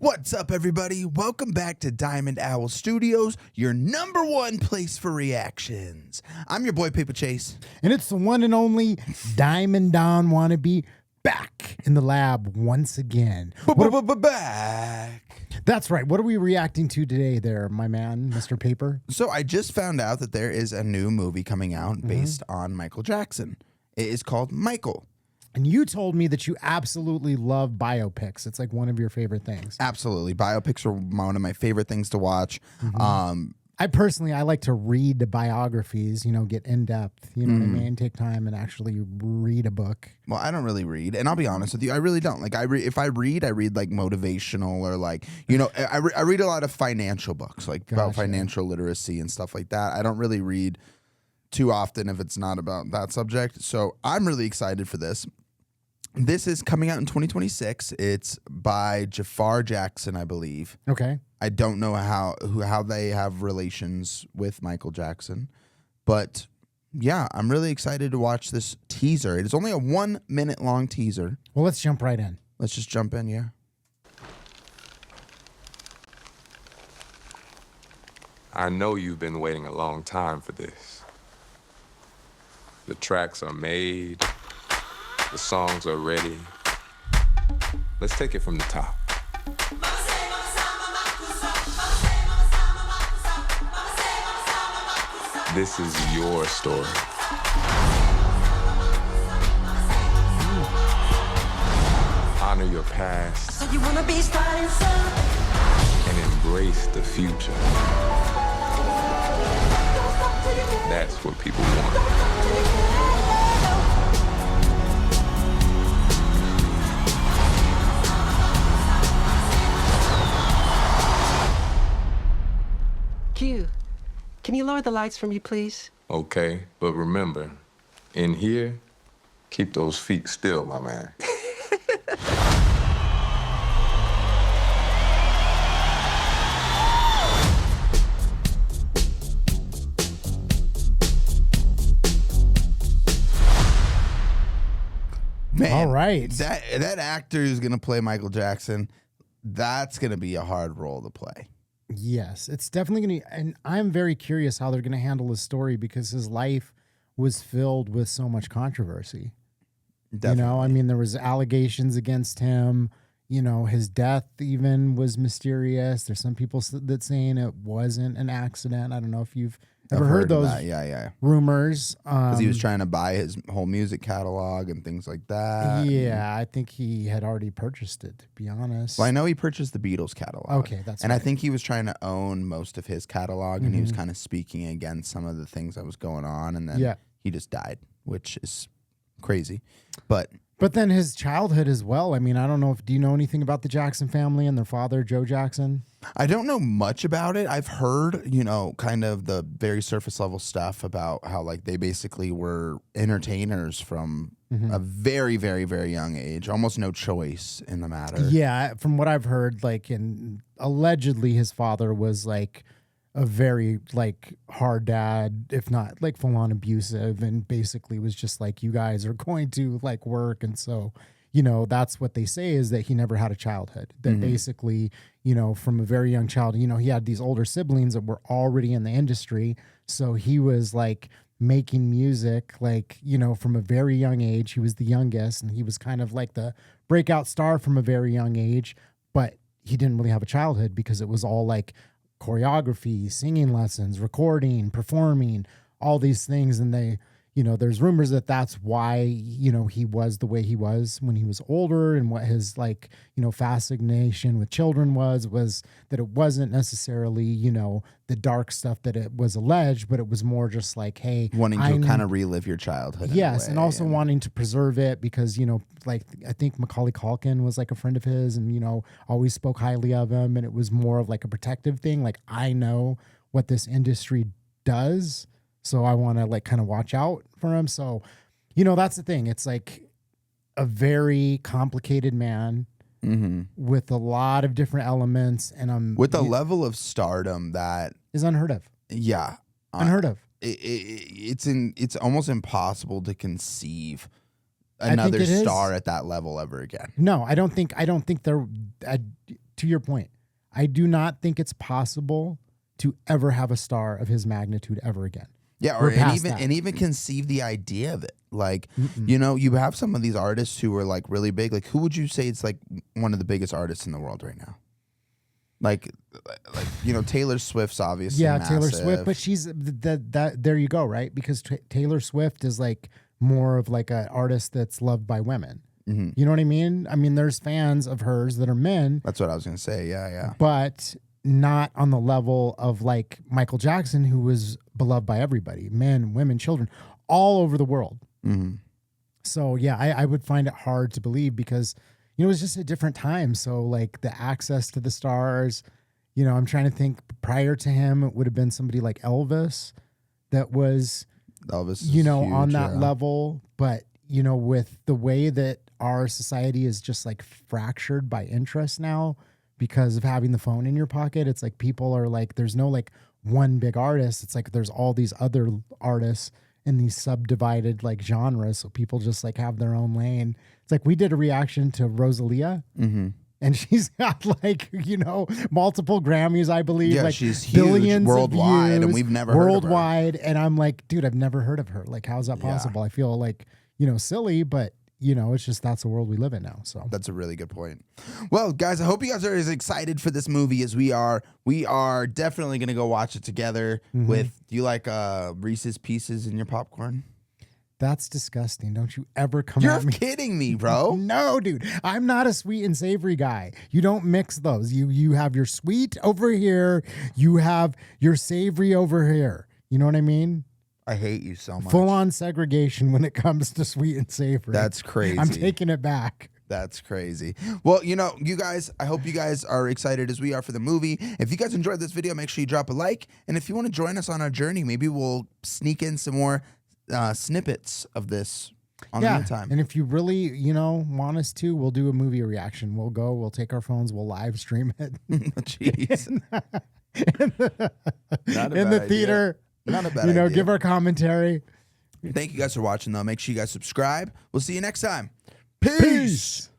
What's up, everybody? Welcome back to Diamond Owl Studios, your number one place for reactions. I'm your boy, Paper Chase. And it's the one and only Diamond Don wannabe back in the lab once again. Back. That's right. What are we reacting to today there, my man, Mr. Paper? So I just found out that there is a new movie coming out based on Michael Jackson. It is called Micheal. And you told me that you absolutely love biopics. It's like one of your favorite things. Absolutely. Biopics are one of my favorite things to watch. I like to read the biographies, get in depth, you know what I mean? Take time and actually read a book. Well, I don't really read, and I'll be honest with you, I really don't. Like, if I read like motivational or like, I read a lot of financial books, like about financial literacy and stuff like that. I don't really read too often if it's not about that subject. So I'm really excited for this. This is coming out in 2026. It's by Jafar Jackson, I believe. Okay. I don't know how they have relations with Michael Jackson, but yeah, I'm really excited to watch this teaser. It is only a 1 minute long teaser. Well, let's jump right in. Let's just jump in, yeah. I know you've been waiting a long time for this. The tracks are made. The songs are ready. Let's take it from the top. This is your story. Honor your past and embrace the future. That's what people want. Q, can you lower the lights for me, please? Okay, but remember, in here, keep those feet still, my man. Man, all right. That actor who's gonna play Michael Jackson, that's gonna be a hard role to play. Yes, it's definitely going to, and I'm very curious how they're going to handle his story because his life was filled with so much controversy. Definitely. There was allegations against him. His death even was mysterious. There's some people that saying it wasn't an accident. I don't know if you've ever heard those rumors. Because he was trying to buy his whole music catalog and things like that. Yeah, I think he had already purchased it, to be honest. Well, I know he purchased the Beatles catalog. Okay, that's and right. I think he was trying to own most of his catalog, and he was kind of speaking against some of the things that was going on, and then he just died, which is crazy. But then his childhood as well. I don't know do you know anything about the Jackson family and their father, Joe Jackson? I don't know much about it. I've heard, kind of the very surface level stuff about how like they basically were entertainers from a very, very, very young age, almost no choice in the matter. Yeah, from what I've heard, and allegedly his father was like a very hard dad, if not full on abusive, and basically was just like, you guys are going to work. And so, that's what they say is that he never had a childhood, that basically, from a very young child, he had these older siblings that were already in the industry. So he was making music, from a very young age. He was the youngest and he was kind of like the breakout star from a very young age, but he didn't really have a childhood because it was all choreography, singing lessons, recording, performing, all these things. And they, there's rumors that that's why, he was the way he was when he was older, and what his fascination with children was that it wasn't necessarily, the dark stuff that it was alleged, but it was more just hey, wanting to kind of relive your childhood. Yes. And also wanting to preserve it because, I think Macaulay Culkin was a friend of his and, always spoke highly of him. And it was more of a protective thing. I know what this industry does, so I want to kind of watch out for him. So, that's the thing. It's a very complicated man with a lot of different elements, and with a level of stardom that is unheard of. Yeah, unheard of. It's almost impossible to conceive another star at that level ever again. No, I don't think there. to your point, I do not think it's possible to ever have a star of his magnitude ever again. Yeah, We're or past that. and even conceive the idea of it. Like, you know, you have some of these artists who are like really big. Like, who would you say is like one of the biggest artists in the world right now? Like you know, Taylor Swift's obviously Taylor massive. Swift, but she's that there you go, right? Because Taylor Swift is like more of like an artist that's loved by women. You know what I mean? I mean, there's fans of hers that are men. That's what I was gonna say. Yeah. But not on the level of like Michael Jackson, who was beloved by everybody, men, women, children, all over the world. So yeah, I would find it hard to believe because, you know, it was just a different time. So like the access to the stars, you know, I'm trying to think prior to him, it would have been somebody like Elvis that was, Elvis, you know, huge, on that yeah. level. But, you know, with the way that our society is just like fractured by interest now because of having the phone in your pocket, it's like people are like, there's no like one big artist. It's like there's all these other artists in these subdivided like genres. So people just like have their own lane. It's like we did a reaction to Rosalia. And she's got like, you know, multiple Grammys, I believe. Yeah, like she's huge billions worldwide, of views, and we've never heard of her. worldwide. And I'm like, dude, I've never heard of her. Like, how's that possible? I feel like, you know, silly, but you know, it's just that's the world we live in now. So That's a really good point. Well, guys, I hope you guys are as excited for this movie as we are. We are definitely gonna go watch it together. With, do you like Reese's Pieces in your popcorn? that's disgusting. Don't you ever come You're at me. kidding me, bro. No, dude, I'm not a sweet and savory guy. You don't mix those. You have your sweet over here. You have your savory over here. You know what I mean? I hate you so much. Full on segregation when it comes to sweet and savory. That's crazy. I'm taking it back. That's crazy. Well, you know, you guys, I hope you guys are excited as we are for the movie. If you guys enjoyed this video, make sure you drop a like. And if you want to join us on our journey, maybe we'll sneak in some more snippets of this on the meantime. And if you really, you know, want us to, we'll do a movie reaction. We'll take our phones, we'll live stream it Jeez. Not a in bad the idea. theater. Not a bad You know, idea. give our commentary. Thank you guys for watching, though. Make sure you guys subscribe. We'll see you next time. Peace.